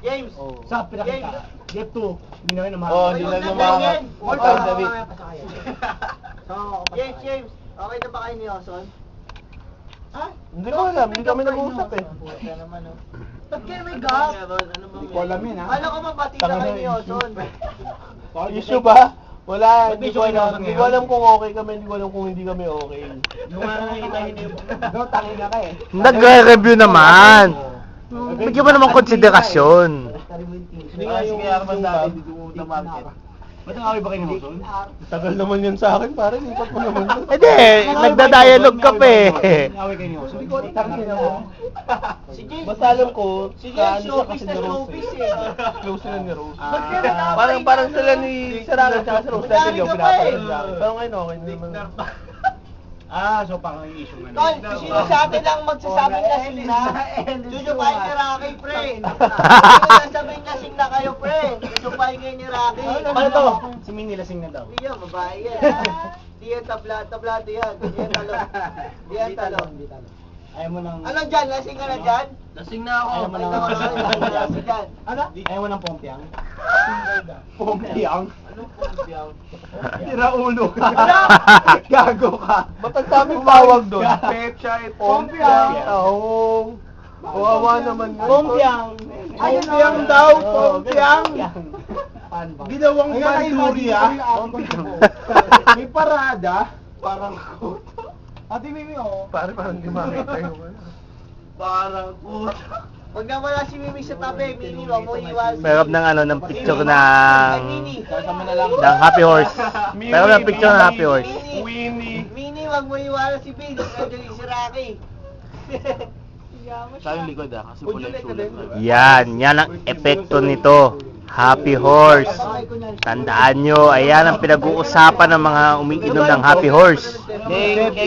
James. Sa pinakita. Get 2. Hindi na naman. Hindi na naman. James, okay na ba kayo ni Oson? Hindi ko alam, hindi kami nag-uusap eh. Ba't kayo may gap? Hindi ko alam yun, ha? Kala ko mabati na kayo ni Oson. Issue ba? Wala, Ba't may hindi ko issue kayo alam. ngayon? Hindi ko alam kung okay kami, hindi ko alam kung hindi kami okay. Yung nga nakikita yun yung... Tangin na ka eh. Nagre-review naman. Bigyan mo naman konsiderasyon. Hindi nga yung yaman natin dito sa market. Ba't ang away ba kayo ni Oson? Tagal naman yun sa akin, pare. Lipat mo naman yun. Hindi, nagda-dialogue ka pa eh. Away kayo ni Oson? Hindi ko alam tangin na mo. Si James. Basta alam ko, Si James, siya showbiz kasi na ni Rose showbiz eh. eh. Close sila ni Rose. Ba't kayo nag-away? Parang sila ni Sarang at si Rose natin yung Dami ka pa eh. pinapalit lang. Pero ngayon okay na naman. So parang yung issue nga Tol, naman. sino sa atin ang magsasabing lasing na? Susupahin ni Rocky, pre. Sino sasabing lasing na kayo, pre? Susupahin kayo ni Rocky. Ano to? Si Minnie lasing na daw. Hindi yan, babae yan. Di yan tablado yan. Di yan talong. Di yan talong. Ayaw mo ng... Ano dyan? Lasing ka na dyan? Lasing na ako. Ayaw mo Ay, ng... naman, lasing dyan. Ano? Ayaw mo ng pompiang? Pompiang? Anong pumpiyaw? Tira ulo ka. Gago ka. Ba't ang daming tawag doon? Pechay, pompiang. Oo. Kawawa naman yun. Pompiang! Pompiang daw, pompiang. Ginawang banduri May parada. Parang Ate Mimi, oh. parang di makita yung ano. Parang Pag nawala si Mimi sa tabi, Mimi, wag mo iwas. Meron ng ano, ng picture ng Mimi, Happy Horse. Meron ng picture ng Happy Horse. Winnie. Mimi, wag mo iwas si Vince. Nadali si Rocky. Sa yung likod kasi pula yung sulat na. Yan ang epekto nito. Happy Horse. Tandaan nyo, ayan ang pinag-uusapan ng mga umiinom ng Happy Horse.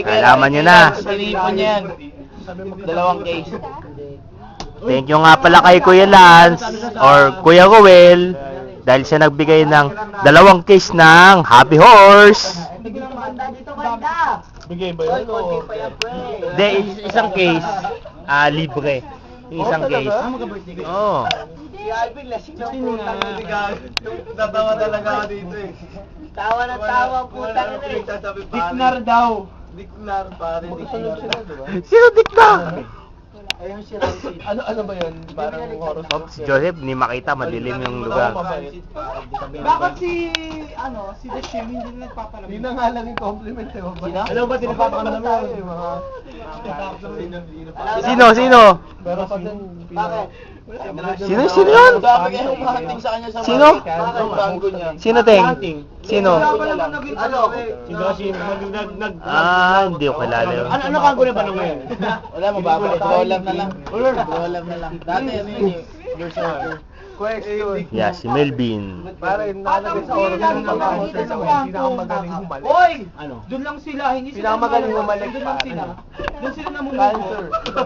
Alaman nyo na. Sinipon yan. Dalawang case. Thank you nga pala kay Kuya Lance or Kuya Rowel dahil siya nagbigay ng 2 case ng Happy Horse. Dito banda. Bigay ba Tol, yun? konti pa yan, pre. Hindi, isang case, libre. Yung isang case. Oo. Si Alvin, lasing ng putang ina. Natawa talaga ako dito eh. Tawa na tawa, putang ina eh. Diknar daw. Diknar pare. Diknar. Diba? Sino dikta? Ayun si Ramsey. Ano ba yun? Parang horror. Si Joseph, hindi makita, madilim yung lugar. Bakit si Deshim hindi nagpapalamig? Hindi na nga lang yung compliment eh. Alam ba tinapapakalaman mo? Sino? Pero pag Bakit? Sino yun? Dami kayo mahating sa kanya sa Sino? Bangko niya. Sino, Teng? Sino? Ano? Hindi ko kilala yun. Ano kago na ba nung ngayon? Wala mo ba? Roll na lang. Roll na lang. Dati ano yun eh. Your center. Question. Yeah, si Melvin. Pare, nalagay sa oras ng pagkakasal sa mga pinakamagaling humalik. Hoy! Doon lang sila, hindi sila Pinakamagaling humalik, Doon lang pare. sila. Doon sila namumuno. Cancer.